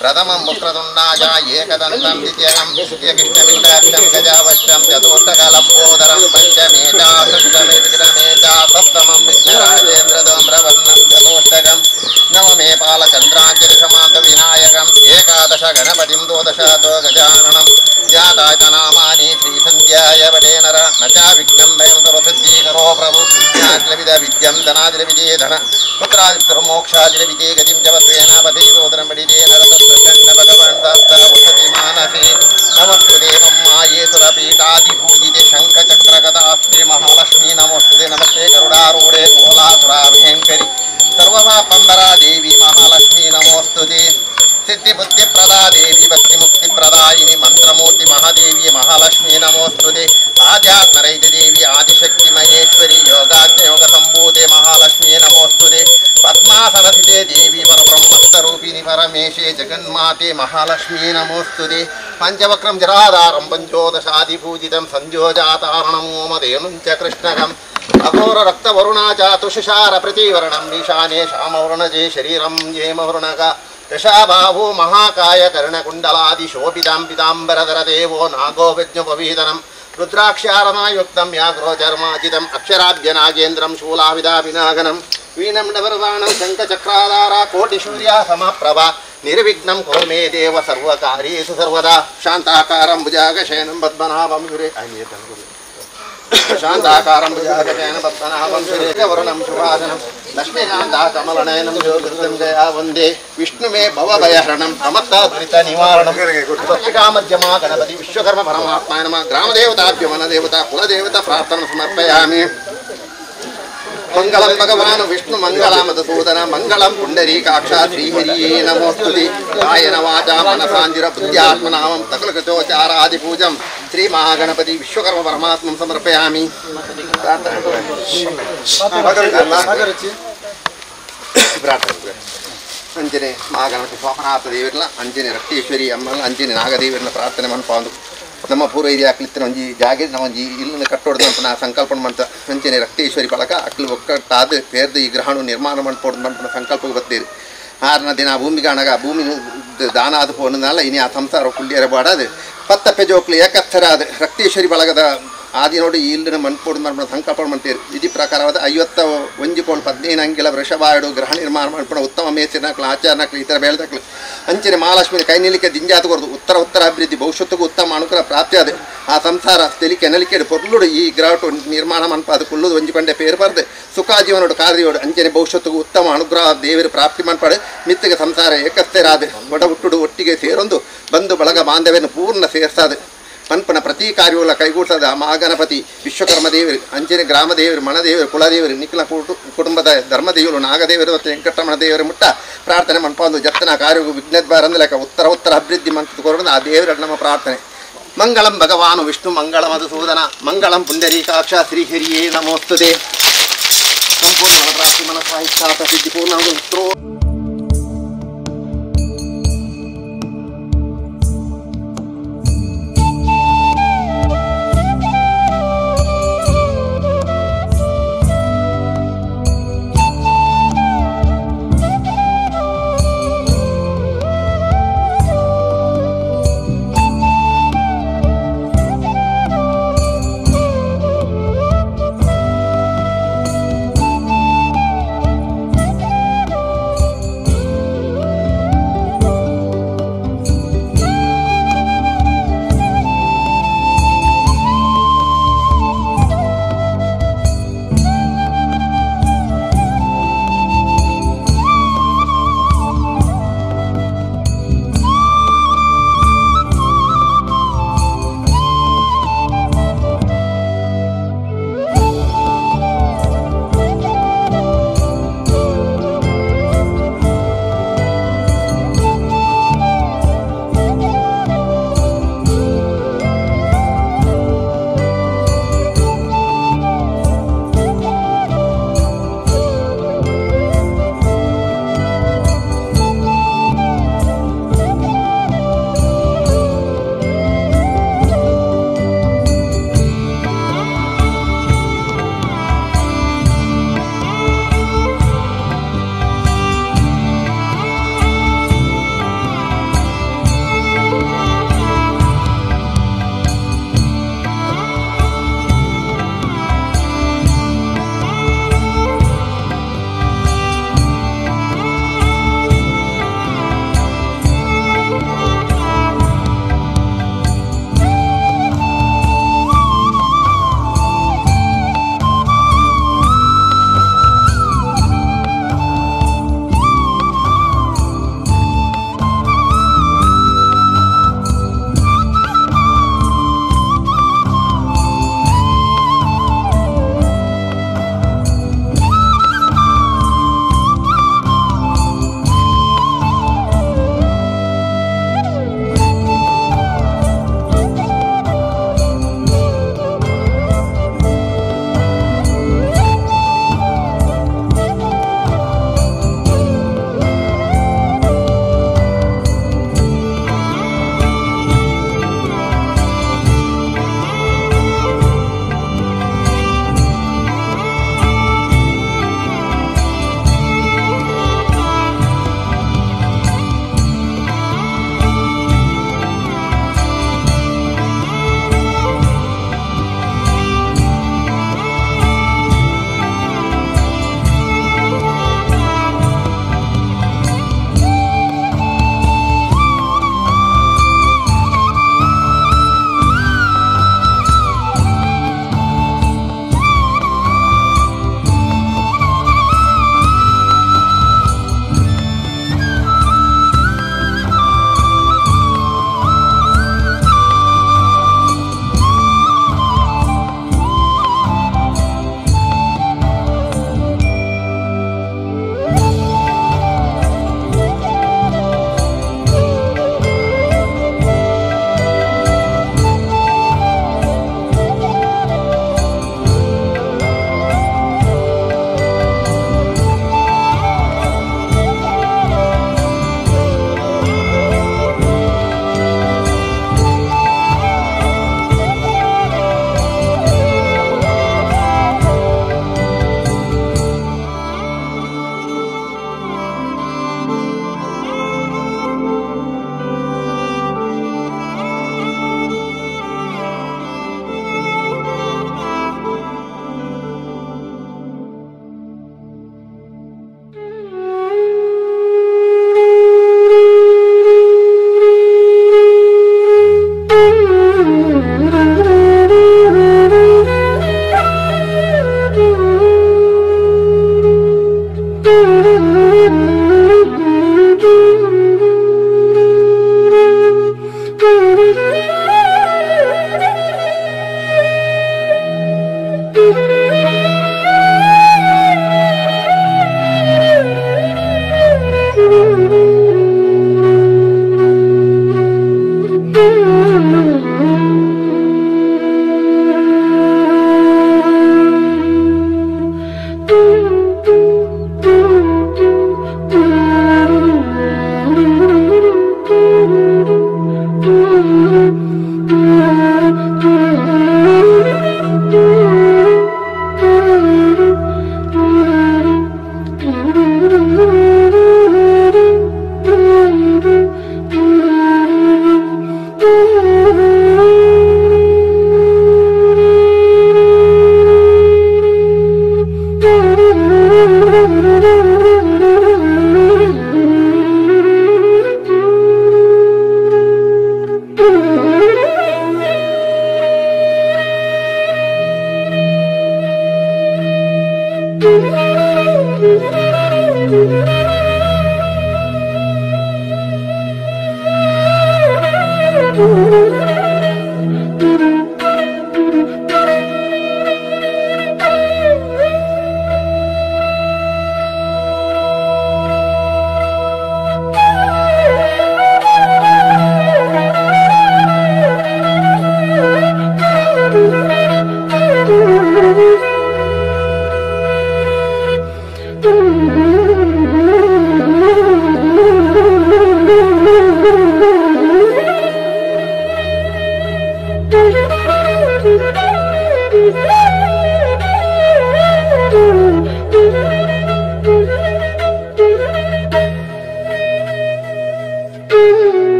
प्रथमं वक्रतुण्डाय एकदन्तं द्वितीयं तृतीयकृष्णपिण्डाक्षं गजावश्यं चतुर्थकलम्बोदरं पञ्चमेता षष्ठमे विक्रमेता सप्तमं विघ्नराजेन्द्रदोम्रवर्णं चतुष्टकं नवमे पालचन्द्राञ्जलिषमान्तविनायकम् एकादश गणपतिं द्वादशतो गजाननं जातायतनामानि श्रीसन्ध्याय वटे नर न च विघ्नं वयं सर्वसिद्धीकरो प्रभु ज्ञातिलविदविद्यं धनादिलविदे धन पुत्रादिर्मोक्षादिलविदे गतिं च वत्वेन पथैरोदरं वडिते नरतत्प्रसन्न भगवान् सप्तवसति मानसे नमस्ते मम्माये सुरपीठादिपूजिते शङ्खचक्रगदास्ते महालक्ष्मी नमोस्तुते नमस्ते गरुडारूढे कोलासुराभयङ्करि सर्वपापम्बरा देवी महालक्ष्मी नमोस्तुते सिद्धिबुद्धिप्रदा देवी भक्तिमुक्तिप्रदायिनी मंत्रमूर्ति महादेवी महालक्ष्मी नमोस्तुते आध्यात्मरहित देवी आदिशक्ति महेश्वरी योगाज्ञयोग संभूते महालक्ष्मी नमोस्तुते पद्मासनस्थिते देवी परब्रह्मस्वरूपिणी परमेशे जगन्माते महालक्ष्मी नमोस्तुते पंचवक्रं जराधारं पंचोदशादिपूजितं संयोजातारणं ओमधेनुं च कृष्णकम् अघोर रक्तवरुणा च तुषार प्रतिवर्णं ईशाने श्यामवर्णजे शरीरं येमवर्णक ಯಶಾಬಾಹು ಮಹಾಕಾಯ ಕರ್ಣಕುಂಡಲಾದಿಶೋಭಿತಾಂ ಪಿತಾಂಬರಧರ ದೇವೋ ನಾಗೋಪಜ್ಞಪವೀತನಂ ರುದ್ರಾಕ್ಷಾರಮಾಯುಕ್ತಂ ವ್ಯಾಘ್ರೋಚರ್ಮಾಚಿತಂ ಅಕ್ಷರಾಭ್ಯ ನಾಗೇಂದ್ರಂ ಶೂಲಾವಿದಾಭಿನಾಗನಂ ವೀಣಂ ಡವರ್ವಾಣಂ ಶಂಖಚಕ್ರಾಧಾರ ಕೋಟಿಸೂರ್ಯ ಸಮಪ್ರಭಾ ನಿರ್ವಿಘ್ನಂ ಕುರು ಮೇ ದೇವ ಸರ್ವಕಾರ್ಯೇಷು ಸರ್ವದಾ ಶಾಂತಾಕಾರಂ ಭುಜಾಗಶಯನಂ ಪದ್ಮನಾಭಂ ಸುರೇ ಶಾಂತಾಕಾರಂ ಭುಜಾಗಶಯನಂ ಪದ್ಮನಾಭಂ ಸುರೇಶವರ್ಣಂ ಶುಭಾಸನಂ ಲಕ್ಷ್ಮೀಕಾಂತಾಕಮಲನಯನಂ ಯೋಗೃತಂ ಜಯಾ ವಂದೇ ವಿಷ್ಣುಮೇ ಭವಭಯಹರಣಂ ಸಮಸ್ತಾದುರಿತ ನಿವಾರಣಂ ಸ್ವಸ್ತಿಕಾಮಧ್ಯಮಾ ಗಣಪತಿ ವಿಶ್ವಕರ್ಮ ಪರಮಾತ್ಮಾಯ ನಮಃ ಗ್ರಾಮದೇವತಾಭ್ಯೋ ವನದೇವತಾ ಕುಲದೇವತಾ ಪ್ರಾರ್ಥನಾ ಸಮರ್ಪಯಾಮಿ ಮಂಗಳಂ ಭಗವಾನ್ ವಿಷ್ಣು ಮಂಗಳಮಧುಸೂದನ ಮಂಗಳಂ ಪುಂಡರೀಕಾಕ್ಷ ಶ್ರೀಹರಿಯೇ ನಮೋಸ್ತುತಿ ಕಾಯನ ವಾಚಾ ಮನಸಾಂಜಿರ ಬುದ್ಧ್ಯಾತ್ಮನಾಮಂ ಸಕಲಕೃತೋಚಾರಾದಿ ಪೂಜಂ ಶ್ರೀ ಮಹಾಗಣಪತಿ ವಿಶ್ವಕರ್ಮ ಪರಮಾತ್ಮಂ ಸಮರ್ಪಯಾಮಿ. ಅಂಜನೆ ಮಹಾಗಣಪತಿ ಸೋಮನಾಥ ದೇವರಲ್ಲ ಅಂಜನೆ ರಕ್ತೇಶ್ವರಿ ಅಮ್ಮ ಅಂಜನೆ ನಾಗದೇವರನ್ನ ಪ್ರಾರ್ಥನೆ ಮನ್ಪಾಂದು ನಮ್ಮ ಪೂರ್ವ ಹಿರಿಯ ಅಕ್ಲಿತ್ತಿನ ಒಂಜಿ ಜಾಗೆ ನಾವೊಂಜಿ ಇಲ್ಲಿನ ಕಟ್ಟೋಡ್ದು ಅಂತ ನಾ ಸಂಕಲ್ಪನೆ ಮಂತ ಅಂಚನೆ ರಕ್ತೇಶ್ವರಿ ಬಳಕ ಅಕ್ಲು ಒಕ್ಕಟ್ಟಾದ ಪೇರ್ದು ಈ ಗ್ರಹಣ ನಿರ್ಮಾಣ ಮಾಡ್ಕೊಡ್ದು ಮಂತ ಸಂಕಲ್ಪಕ್ಕೆ ಬರ್ತೇವೆ. 6ನೇ ದಿನ ಭೂಮಿಗೆ ಅಣಗ ಭೂಮಿ ದಾನ ಆದ ಪೋನಲ್ಲ ಇನಿ ಆ ಸಂಸಾರ ಕುಳ್ಳಿಯರ ಬಾಡದು ಪತ್ತಪ್ಪೆ ಜೋಕ್ಲಿ ಏಕತ್ತರಾದ ರಕ್ತೇಶ್ವರಿ ಬಳಗದ ಆದಿ ನೋಡಿ ಇಲ್ಲಿನ ಮನ್ಪೋಡು ಮಾಡ್ಬಿಡ ಸಂಕಲ್ಪ ಮಾಡ್ತೀರಿ. ವಿಧಿ ಪ್ರಕಾರವಾದ 51 ಅಂಗಿಲ ವೃಷಭಾಯಡು ಗ್ರಹ ನಿರ್ಮಾಣ ಮಾಡ್ಬಿಡ ಉತ್ತಮ ಮೇಸಿನಕ್ಲು ಆಚಾರನಕ್ಲು ಇತರ ಬೆಳೆದಕ್ಲು ಅಂಚನೆ ಮಹಾಲಕ್ಷ್ಮಿ ಕೈ ನಿಲಿಕೆ ದಿಂಜಾತಗೊರ್ದು ಉತ್ತರ ಅಭಿವೃದ್ಧಿ ಭವಿಷ್ಯತ್ತಿಗೂ ಉತ್ತಮ ಅನುಗ್ರಹ ಪ್ರಾಪ್ತಿಯಾದ ಆ ಸಂಸಾರ ತೆಲಿಕೆ ನೆಲಿಕೆಡು ಪೊರ್ಲುಡು ಈ ಗ್ರಹಟು ನಿರ್ಮಾಣ ಮನ್ಪ ಅದು ಕುಲ್ಲುದು ಒಂಜಿಕೊಂಡೆ ಪೇರು ಬರ್ದು ಸುಖಾಜೀವನೋಡು ಕಾರ್ಯೋಡು ಅಂಚನೆ ಭವಿಷ್ಯತ್ತಿಗೂ ಉತ್ತಮ ಅನುಗ್ರಹ ದೇವರು ಪ್ರಾಪ್ತಿ ಮನ್ಪಾಡು ಮಿತ್ತಿಗೆ ಸಂಸಾರ ಏಕಸ್ಥೆರಾದ ಒಡ ಹುಟ್ಟುಡು ಒಟ್ಟಿಗೆ ಸೇರೊಂದು ಬಂಧು ಬಳಗ ಬಾಂಧವ್ಯವನ್ನು ಪೂರ್ಣ ಸೇರ್ಸಾದ ಪನ್ಪನ ಪ್ರತಿ ಕಾರ್ಯಗಳ ಕೈಗೂಡಿಸದ ಮಹಾಗಣಪತಿ ವಿಶ್ವಕರ್ಮ ದೇವರು ಅಂಚನೆ ಗ್ರಾಮ ದೇವರು ಮಣದೇವರು ಕುಲದೇವರು ನಿಖಿಲ ಕುಟುಂಬದ ಧರ್ಮದೇವರು ನಾಗದೇವರು ಮತ್ತು ವೆಂಕಟರಮಣ ದೇವರು ಮುಟ್ಟ ಪ್ರಾರ್ಥನೆ ಮನ್ಪೊಂದು ಜತ್ತನ ಕಾರ್ಯವು ವಿಘ್ನದ್ವಾರಂದು ಲೆಕ್ಕ ಉತ್ತರ ಅಭಿವೃದ್ಧಿ ಮಂತ್ರ ಕೊರೋದು ಆ ದೇವರ ನಮ್ಮ ಪ್ರಾರ್ಥನೆ. ಮಂಗಳಂ ಭಗವಾನು ವಿಷ್ಣು ಮಂಗಳ ಮಧುಸೂದನ ಮಂಗಳಂ ಪುಂಡರೀಕಾಕ್ಷ ಶ್ರೀಹರಿಯೇ ನಮೋಸ್ತುತೆ ಸಂಪೂರ್ಣ ಪ್ರಾರ್ಥಿ ಮನಸ್ಸಾಹಿಷ್ಠಾತ ಸಿದ್ಧಿಪೂರ್ಣ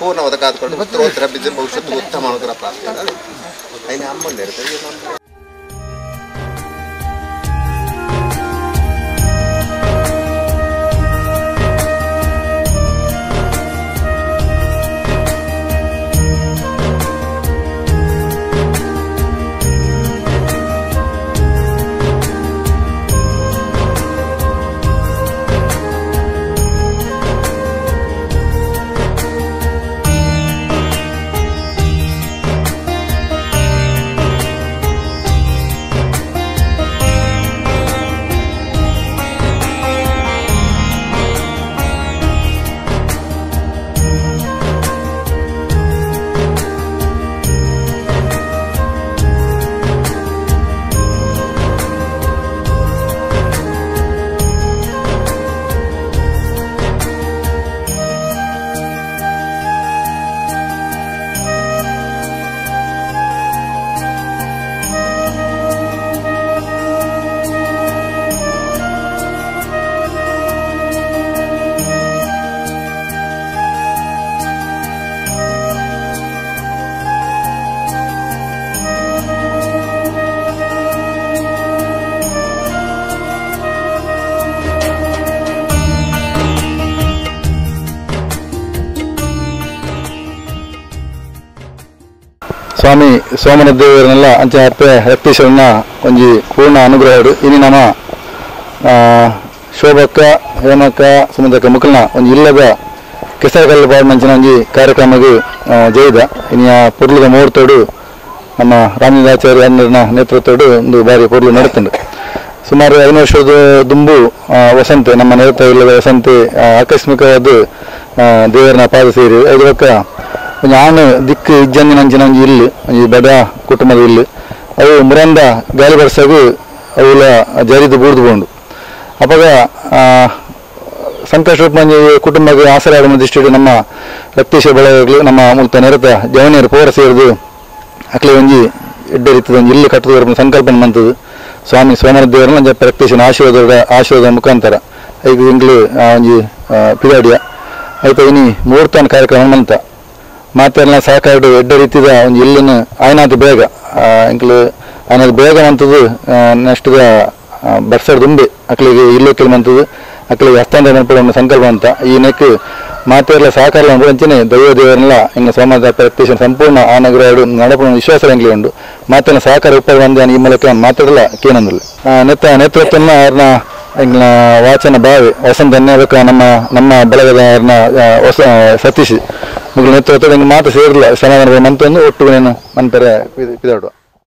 ಸಂಪೂರ್ಣವಾದ ಕಾದುಕೊಂಡು ಉತ್ತರೋತ್ತರ ಭವಿಷ್ಯತ್ತು ಉತ್ತಮ ಅನುಗ್ರಹ ಪ್ರಾಪ್ತಿ അതിന് അമ്മ എടുത്ത് ಸ್ವಾಮಿ ಸೋಮನ ದೇವರನ್ನೆಲ್ಲ ಅಂಚೆ ಅಪ್ಪೆ ರಕ್ತೇಶ್ವರನ ಒಂಜಿ ಪೂರ್ಣ ಅನುಗ್ರಹ ಇನಿ ನಮ್ಮ ಶೋಭಕ್ಕ ಹೇಮಕ್ಕ ಸುಮಂತಕ್ಕ ಮುಕ್ಕಲ್ನ ಒಂಜಿ ಇಲ್ಲದ ಕೆಸರಗಲ್ಲು ಬಾಡಿನಂಚಿನ ಒಂಜಿ ಕಾರ್ಯಕ್ರಮಕ್ಕೆ ಜೈದ ಇನಿಯ ಪೊರ್ಲುದ ಮುಹೂರ್ತೋಡು ನಮ್ಮ ರಾಮಲಿಂಗಾಚಾರ್ಯ ಅನ್ನರನ ನೇತೃತ್ವಡು ಒಂದು ಬಾರಿ ಪೊರ್ಲು ನಡುತ್ತುಂಡು ಸುಮಾರು 5 ವರ್ಷದ ದುಂಬು ವಸಂತೆ ನಮ್ಮ ನೇರತ ಇಲ್ಲದ ವಸಂತೆ ಆಕಸ್ಮಿಕವಾದ ದೇವರನ ಪಾದ ಸೇರಿ ಐದಕ್ಕ ಒಂದು ಆಣು ದಿಕ್ಕು ಇಜ್ಜಂದಿನಂಚಿನ ಒಂಜಿ ಇಲ್ಲು ಒಂಜಿ ಬಡ ಕುಟುಂಬದ ಇಲ್ಲು ಅವು ಮುರಂದ ಗಾಳಿ ಬರ್ಸಾಗು ಅವುಲ ಜರಿದು ಬೂಡ್ದು ಬೋಂಡು ಅವಾಗ ಸಂಕಷ್ಟ ರೂಪ ಕುಟುಂಬಕ್ಕೆ ಆಸರೆ ಆಡುವ ದೃಷ್ಟಿಯಲ್ಲಿ ನಮ್ಮ ರಕ್ತೇಶ್ವರ ಬಳಗಗಳು ನಮ್ಮ ಮೂಲಕ ನೆರತ ಜವನಿಯರು ಪೋರ ಸೇರಿದು ಅಕ್ಲೆ ಒಂಜಿ ಎಡ್ಡ ರೀತಿಯ ಒಂದು ಇಲ್ಲು ಕಟ್ಟುವ ಸಂಕಲ್ಪನೆ ಮಂತದ್ದು ಸ್ವಾಮಿ ಸೋಮನ ದೇವರನ್ನ ಒಂಜಿ ರಕ್ತೇಶ್ವರನ ಆಶೀರ್ವಾದ ಮುಖಾಂತರ ಐದು ತಿಂಗಳು ಒಂಜಿ ಪಿದಾಡಿಯ ಆಯ್ತು ಇನಿ ಮುಹೂರ್ತನ ಕಾರ್ಯಕ್ರಮ ಮಂತ ಮಾತೆಲ್ಲ ಸಾಕಾಡು ಎಡ್ಡ ರೀತಿಯ ಒಂದು ಇಲ್ಲನ್ನು ಆಯ್ನಾದ ಬೇಗ ಇಂಕ್ಲು ಆಯ್ನಾದ ಬೇಗ ಮಂತದ್ದು ನೆಕ್ಸ್ಟ್ದ ಬರ್ಸಡ್ ತುಂಬಿ ಅಕ್ಲಿಗೆ ಇಲ್ಲೋಕಿಲ್ ಮಂತದ್ದು ಅಕ್ಲಿಗೆ ಹಸ್ತಾಂತರ ಮಾಡ್ಕೊಳ್ಳೋ ಒಂದು ಸಂಕಲ್ಪ ಅಂತ ಈ ನೆಕ್ ಮಾತೆಲ್ಲ ಸಾಕಾರ ಅಂಚನೆ ದೈವ ದೇವರನ್ನೆಲ್ಲ ಹಿಂಗೆ ಸೋಮದ ರಕ್ತೇಶ್ವರ ಸಂಪೂರ್ಣ ಆ ನಗರ ನಡಪಣ ವಿಶ್ವಾಸ ಎಂಗ್ಲಿ ಉಂಡು ಮಾತೆಲ್ಲ ಸಾಕಾರ ಉಪಯೋಗ ಬಂದ ಈ ಮೂಲಕ ಮಾತಾಡಲ್ಲ ಕೇನಂದಿಲ್ಲ ನೇತೃತ್ವನ ಅವ್ರನ್ನ ಇಂಗ್ಲ ವಾಚನ ಬಾವಿ ವಸಂತ ಅದಕ್ಕೆ ನಮ್ಮ ಬಳಗದ ಅವ್ರನ್ನ ಸತೀಶ್ ಮುಗ್ಲ ನೇತೃತ್ವ ಮಾತು ಸೇರಿಲ್ಲ ಸಮಾಧಾನ ಮಂತೊಂದು ಒಟ್ಟು ಮನ್ಪೆರೆ ಪಿದಾಡುವ